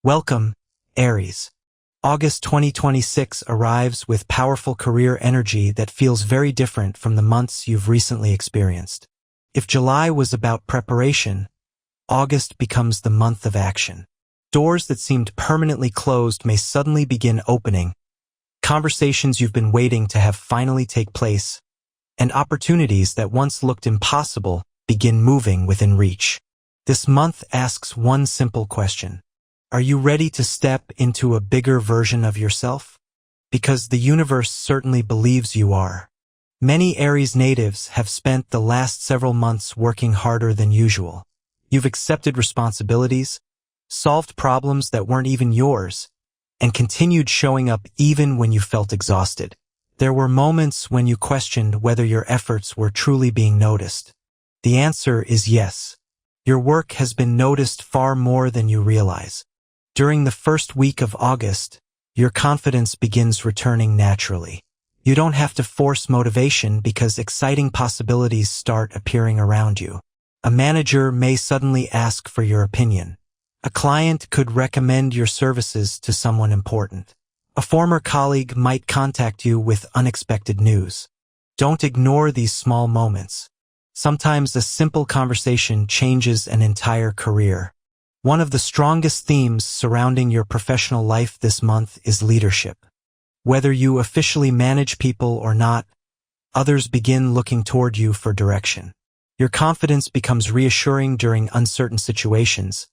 Welcome, Aries. August 2026 arrives with powerful career energy that feels very different from the months you've recently experienced. If July was about preparation, August becomes the month of action. Doors that seemed permanently closed may suddenly begin opening, conversations you've been waiting to have finally take place, and opportunities that once looked impossible begin moving within reach. This month asks one simple question. Are you ready to step into a bigger version of yourself? Because the universe certainly believes you are. Many Aries natives have spent the last several months working harder than usual. You've accepted responsibilities, solved problems that weren't even yours, and continued showing up even when you felt exhausted. There were moments when you questioned whether your efforts were truly being noticed. The answer is yes. Your work has been noticed far more than you realize. During the first week of August, your confidence begins returning naturally. You don't have to force motivation because exciting possibilities start appearing around you. A manager may suddenly ask for your opinion. A client could recommend your services to someone important. A former colleague might contact you with unexpected news. Don't ignore these small moments. Sometimes a simple conversation changes an entire career. One of the strongest themes surrounding your professional life this month is leadership. Whether you officially manage people or not, others begin looking toward you for direction. Your confidence becomes reassuring during uncertain situations,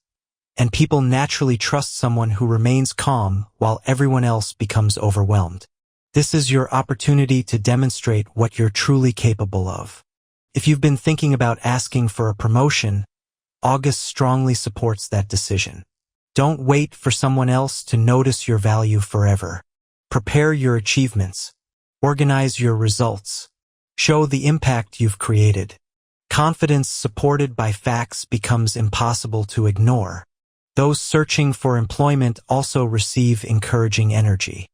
and people naturally trust someone who remains calm while everyone else becomes overwhelmed. This is your opportunity to demonstrate what you're truly capable of. If you've been thinking about asking for a promotion, August strongly supports that decision. Don't wait for someone else to notice your value forever. Prepare your achievements. Organize your results. Show the impact you've created. Confidence supported by facts becomes impossible to ignore. Those searching for employment also receive encouraging energy.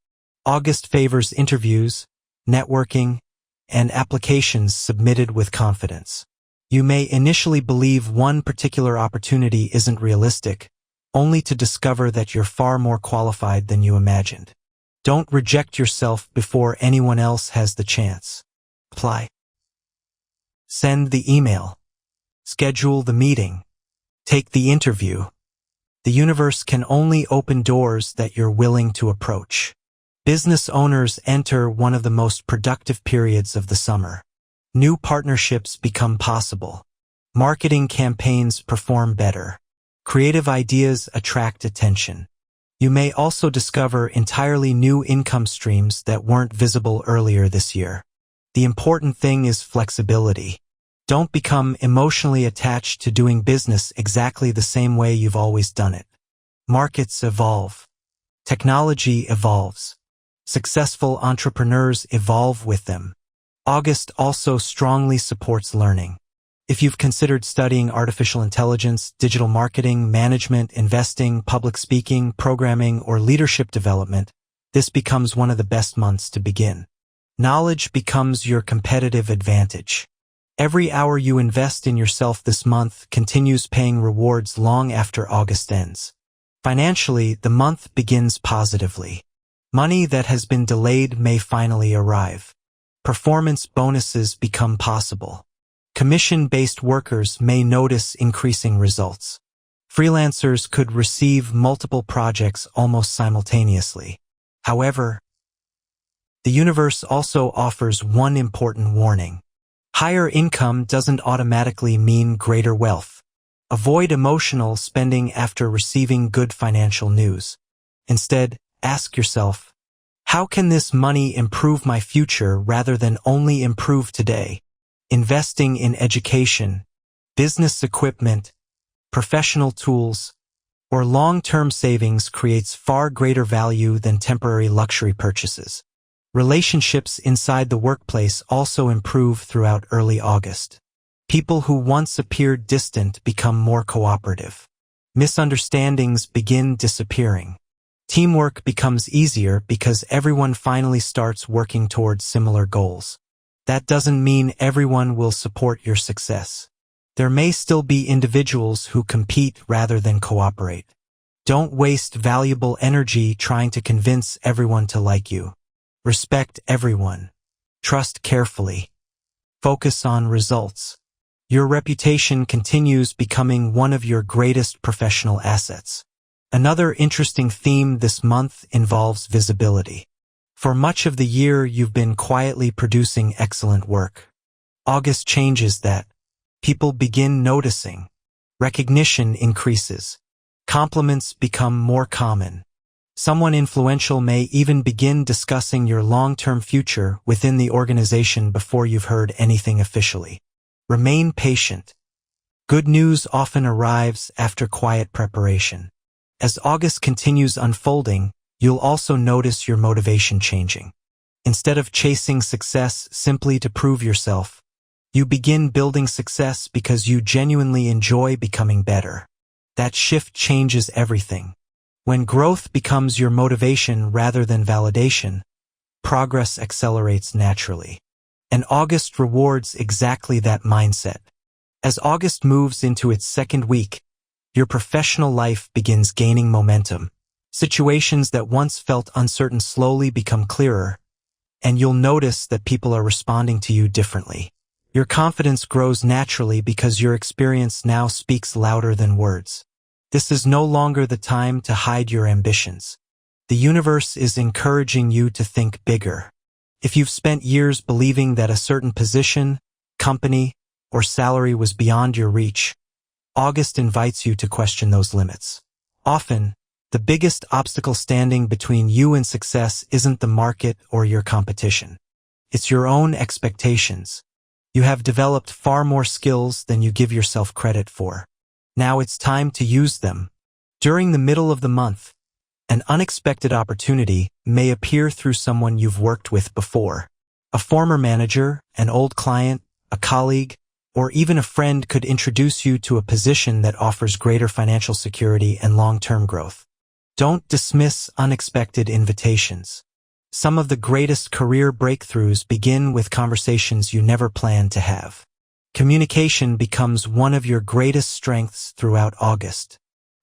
August favors interviews, networking, and applications submitted with confidence. You may initially believe one particular opportunity isn't realistic, only to discover that you're far more qualified than you imagined. Don't reject yourself before anyone else has the chance. Apply. Send the email. Schedule the meeting. Take the interview. The universe can only open doors that you're willing to approach. Business owners enter one of the most productive periods of the summer. New partnerships become possible. Marketing campaigns perform better. Creative ideas attract attention. You may also discover entirely new income streams that weren't visible earlier this year. The important thing is flexibility. Don't become emotionally attached to doing business exactly the same way you've always done it. Markets evolve. Technology evolves. Successful entrepreneurs evolve with them. August also strongly supports learning. If you've considered studying artificial intelligence, digital marketing, management, investing, public speaking, programming, or leadership development, this becomes one of the best months to begin. Knowledge becomes your competitive advantage. Every hour you invest in yourself this month continues paying rewards long after August ends. Financially, the month begins positively. Money that has been delayed may finally arrive. Performance bonuses become possible. Commission-based workers may notice increasing results. Freelancers could receive multiple projects almost simultaneously. However, the universe also offers one important warning. Higher income doesn't automatically mean greater wealth. Avoid emotional spending after receiving good financial news. Instead, ask yourself, how can this money improve my future rather than only improve today? Investing in education, business equipment, professional tools, or long-term savings creates far greater value than temporary luxury purchases. Relationships inside the workplace also improve throughout early August. People who once appeared distant become more cooperative. Misunderstandings begin disappearing. Teamwork becomes easier because everyone finally starts working towards similar goals. That doesn't mean everyone will support your success. There may still be individuals who compete rather than cooperate. Don't waste valuable energy trying to convince everyone to like you. Respect everyone. Trust carefully. Focus on results. Your reputation continues becoming one of your greatest professional assets. Another interesting theme this month involves visibility. For much of the year, you've been quietly producing excellent work. August changes that. People begin noticing. Recognition increases. Compliments become more common. Someone influential may even begin discussing your long-term future within the organization before you've heard anything officially. Remain patient. Good news often arrives after quiet preparation. As August continues unfolding, you'll also notice your motivation changing. Instead of chasing success simply to prove yourself, you begin building success because you genuinely enjoy becoming better. That shift changes everything. When growth becomes your motivation rather than validation, progress accelerates naturally. And August rewards exactly that mindset. As August moves into its second week, your professional life begins gaining momentum. Situations that once felt uncertain slowly become clearer, and you'll notice that people are responding to you differently. Your confidence grows naturally because your experience now speaks louder than words. This is no longer the time to hide your ambitions. The universe is encouraging you to think bigger. If you've spent years believing that a certain position, company, or salary was beyond your reach, August invites you to question those limits. Often, the biggest obstacle standing between you and success isn't the market or your competition. It's your own expectations. You have developed far more skills than you give yourself credit for. Now it's time to use them. During the middle of the month, an unexpected opportunity may appear through someone you've worked with before. A former manager, an old client, a colleague, or even a friend could introduce you to a position that offers greater financial security and long-term growth. Don't dismiss unexpected invitations. Some of the greatest career breakthroughs begin with conversations you never planned to have. Communication becomes one of your greatest strengths throughout August.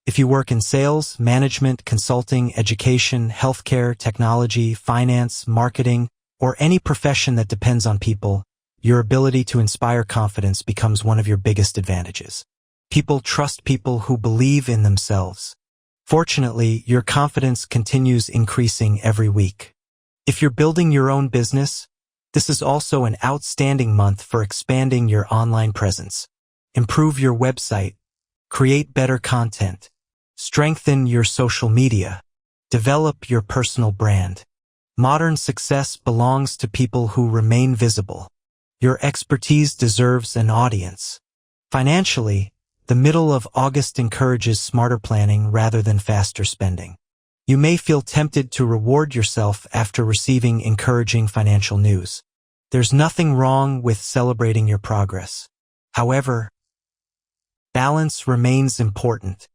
If you work in sales, management, consulting, education, healthcare, technology, finance, marketing, or any profession that depends on people, your ability to inspire confidence becomes one of your biggest advantages. People trust people who believe in themselves. Fortunately, your confidence continues increasing every week. If you're building your own business, this is also an outstanding month for expanding your online presence. Improve your website, create better content, strengthen your social media, develop your personal brand. Modern success belongs to people who remain visible. Your expertise deserves an audience. Financially, the middle of August encourages smarter planning rather than faster spending. You may feel tempted to reward yourself after receiving encouraging financial news. There's nothing wrong with celebrating your progress. However, balance remains important.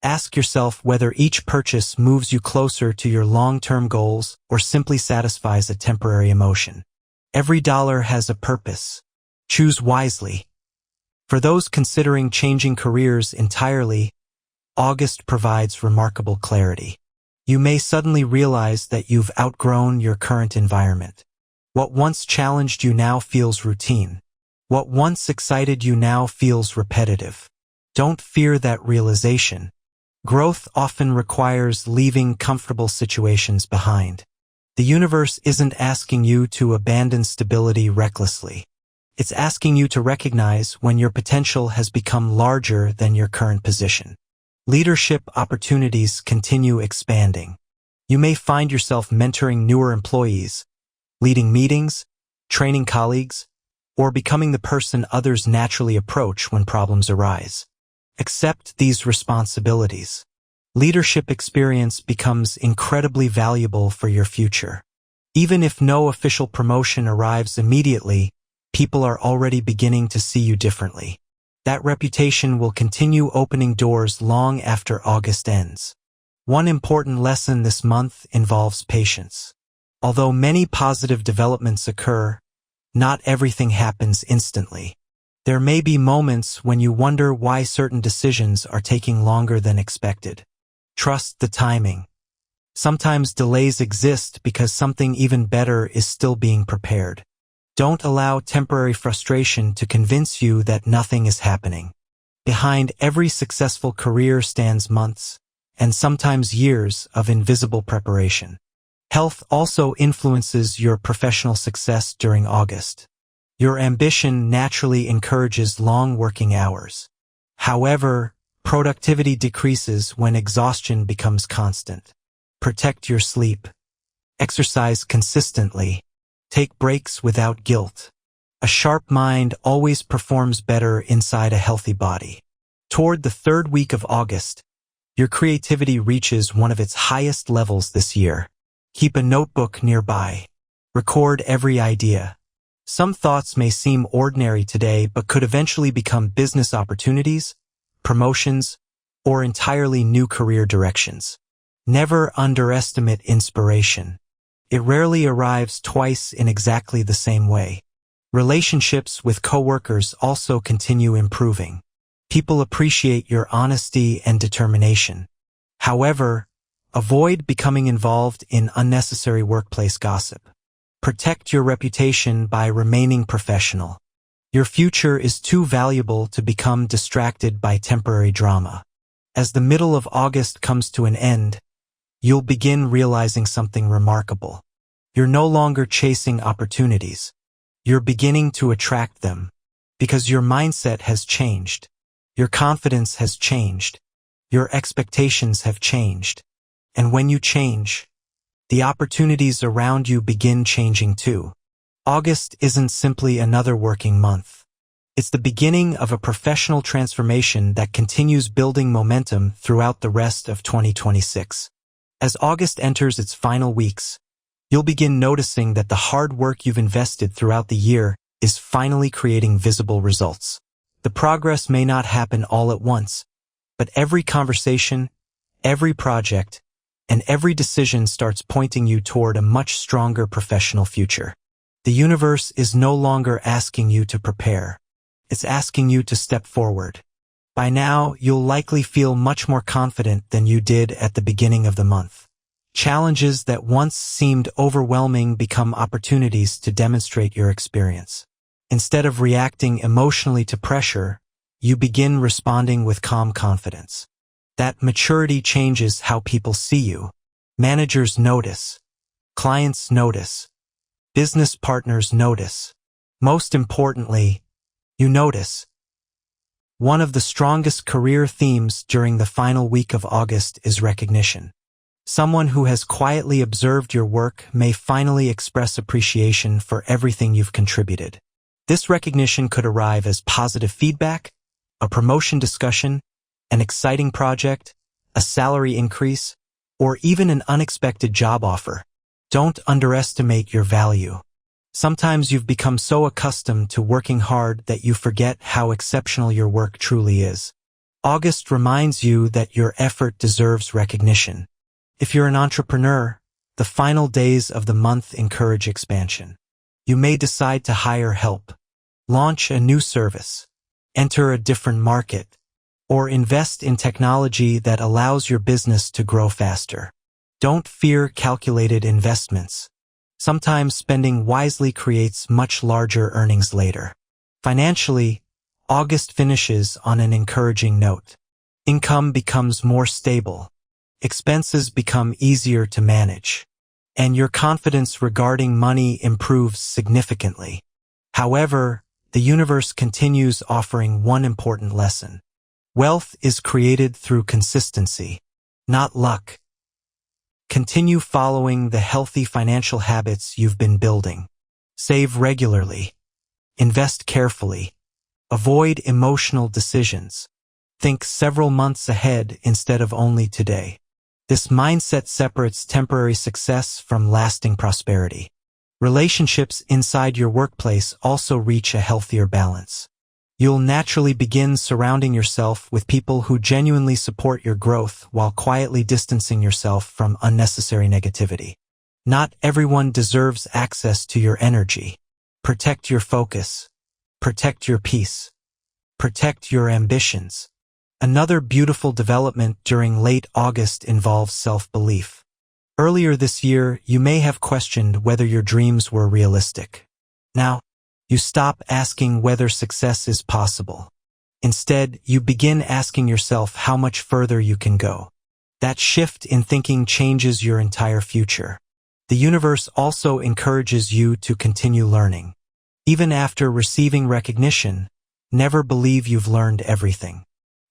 Ask yourself whether each purchase moves you closer to your long-term goals or simply satisfies a temporary emotion. Every dollar has a purpose. Choose wisely. For those considering changing careers entirely, August provides remarkable clarity. You may suddenly realize that you've outgrown your current environment. What once challenged you now feels routine. What once excited you now feels repetitive. Don't fear that realization. Growth often requires leaving comfortable situations behind. The universe isn't asking you to abandon stability recklessly. It's asking you to recognize when your potential has become larger than your current position. Leadership opportunities continue expanding. You may find yourself mentoring newer employees, leading meetings, training colleagues, or becoming the person others naturally approach when problems arise. Accept these responsibilities. Leadership experience becomes incredibly valuable for your future. Even if no official promotion arrives immediately, people are already beginning to see you differently. That reputation will continue opening doors long after August ends. One important lesson this month involves patience. Although many positive developments occur, not everything happens instantly. There may be moments when you wonder why certain decisions are taking longer than expected. Trust the timing. Sometimes delays exist because something even better is still being prepared. Don't allow temporary frustration to convince you that nothing is happening. Behind every successful career stands months, and sometimes years, of invisible preparation. Health also influences your professional success during August. Your ambition naturally encourages long working hours. However, productivity decreases when exhaustion becomes constant. Protect your sleep. Exercise consistently. Take breaks without guilt. A sharp mind always performs better inside a healthy body. Toward the third week of August, your creativity reaches one of its highest levels this year. Keep a notebook nearby. Record every idea. Some thoughts may seem ordinary today but could eventually become business opportunities, promotions, or entirely new career directions. Never underestimate inspiration. It rarely arrives twice in exactly the same way. Relationships with coworkers also continue improving. People appreciate your honesty and determination. However, avoid becoming involved in unnecessary workplace gossip. Protect your reputation by remaining professional. Your future is too valuable to become distracted by temporary drama. As the middle of August comes to an end, you'll begin realizing something remarkable. You're no longer chasing opportunities. You're beginning to attract them. Because your mindset has changed. Your confidence has changed. Your expectations have changed. And when you change, the opportunities around you begin changing too. August isn't simply another working month. It's the beginning of a professional transformation that continues building momentum throughout the rest of 2026. As August enters its final weeks, you'll begin noticing that the hard work you've invested throughout the year is finally creating visible results. The progress may not happen all at once, but every conversation, every project, and every decision starts pointing you toward a much stronger professional future. The universe is no longer asking you to prepare. It's asking you to step forward. By now, you'll likely feel much more confident than you did at the beginning of the month. Challenges that once seemed overwhelming become opportunities to demonstrate your experience. Instead of reacting emotionally to pressure, you begin responding with calm confidence. That maturity changes how people see you. Managers notice. Clients notice. Business partners notice. Most importantly, you notice. One of the strongest career themes during the final week of August is recognition. Someone who has quietly observed your work may finally express appreciation for everything you've contributed. This recognition could arrive as positive feedback, a promotion discussion, an exciting project, a salary increase, or even an unexpected job offer. Don't underestimate your value. Sometimes you've become so accustomed to working hard that you forget how exceptional your work truly is. August reminds you that your effort deserves recognition. If you're an entrepreneur, the final days of the month encourage expansion. You may decide to hire help, launch a new service, enter a different market, or invest in technology that allows your business to grow faster. Don't fear calculated investments. Sometimes spending wisely creates much larger earnings later. Financially, August finishes on an encouraging note. Income becomes more stable. Expenses become easier to manage. And your confidence regarding money improves significantly. However, the universe continues offering one important lesson. Wealth is created through consistency, not luck. Continue following the healthy financial habits you've been building. Save regularly. Invest carefully. Avoid emotional decisions. Think several months ahead instead of only today. This mindset separates temporary success from lasting prosperity. Relationships inside your workplace also reach a healthier balance. You'll naturally begin surrounding yourself with people who genuinely support your growth while quietly distancing yourself from unnecessary negativity. Not everyone deserves access to your energy. Protect your focus. Protect your peace. Protect your ambitions. Another beautiful development during late August involves self-belief. Earlier this year, you may have questioned whether your dreams were realistic. Now, you stop asking whether success is possible. Instead, you begin asking yourself how much further you can go. That shift in thinking changes your entire future. The universe also encourages you to continue learning. Even after receiving recognition, never believe you've learned everything.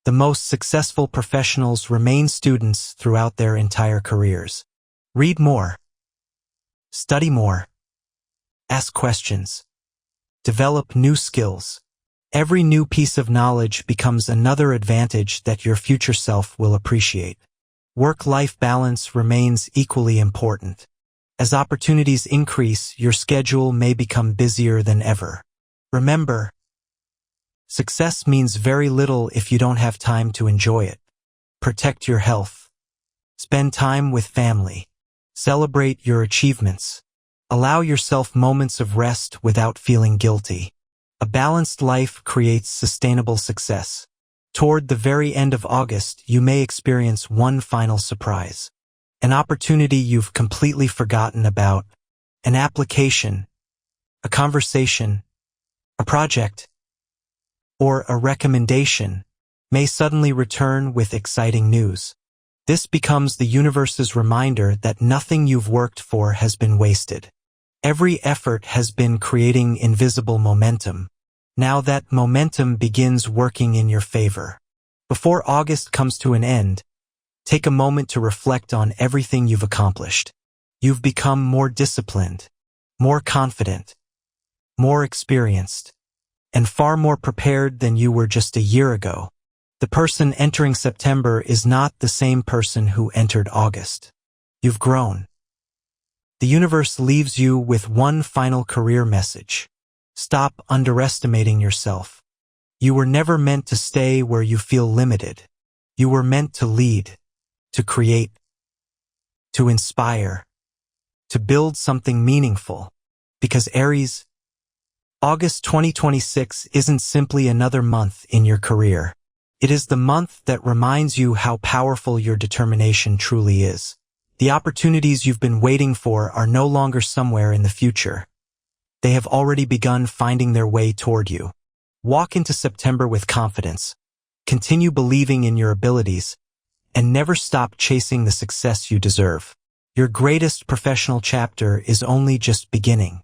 The most successful professionals remain students throughout their entire careers. Read more. Study more. Ask questions. Develop new skills. Every new piece of knowledge becomes another advantage that your future self will appreciate. Work-life balance remains equally important. As opportunities increase, your schedule may become busier than ever. Remember, success means very little if you don't have time to enjoy it. Protect your health. Spend time with family. Celebrate your achievements. Allow yourself moments of rest without feeling guilty. A balanced life creates sustainable success. Toward the very end of August, you may experience one final surprise. An opportunity you've completely forgotten about. An application. A conversation. A project. Or a recommendation may suddenly return with exciting news. This becomes the universe's reminder that nothing you've worked for has been wasted. Every effort has been creating invisible momentum. Now that momentum begins working in your favor. Before August comes to an end, take a moment to reflect on everything you've accomplished. You've become more disciplined, more confident, more experienced, and far more prepared than you were just a year ago. The person entering September is not the same person who entered August. You've grown. The universe leaves you with one final career message. Stop underestimating yourself. You were never meant to stay where you feel limited. You were meant to lead, to create, to inspire, to build something meaningful. Because Aries, August 2026 isn't simply another month in your career. It is the month that reminds you how powerful your determination truly is. The opportunities you've been waiting for are no longer somewhere in the future. They have already begun finding their way toward you. Walk into September with confidence. Continue believing in your abilities, and never stop chasing the success you deserve. Your greatest professional chapter is only just beginning.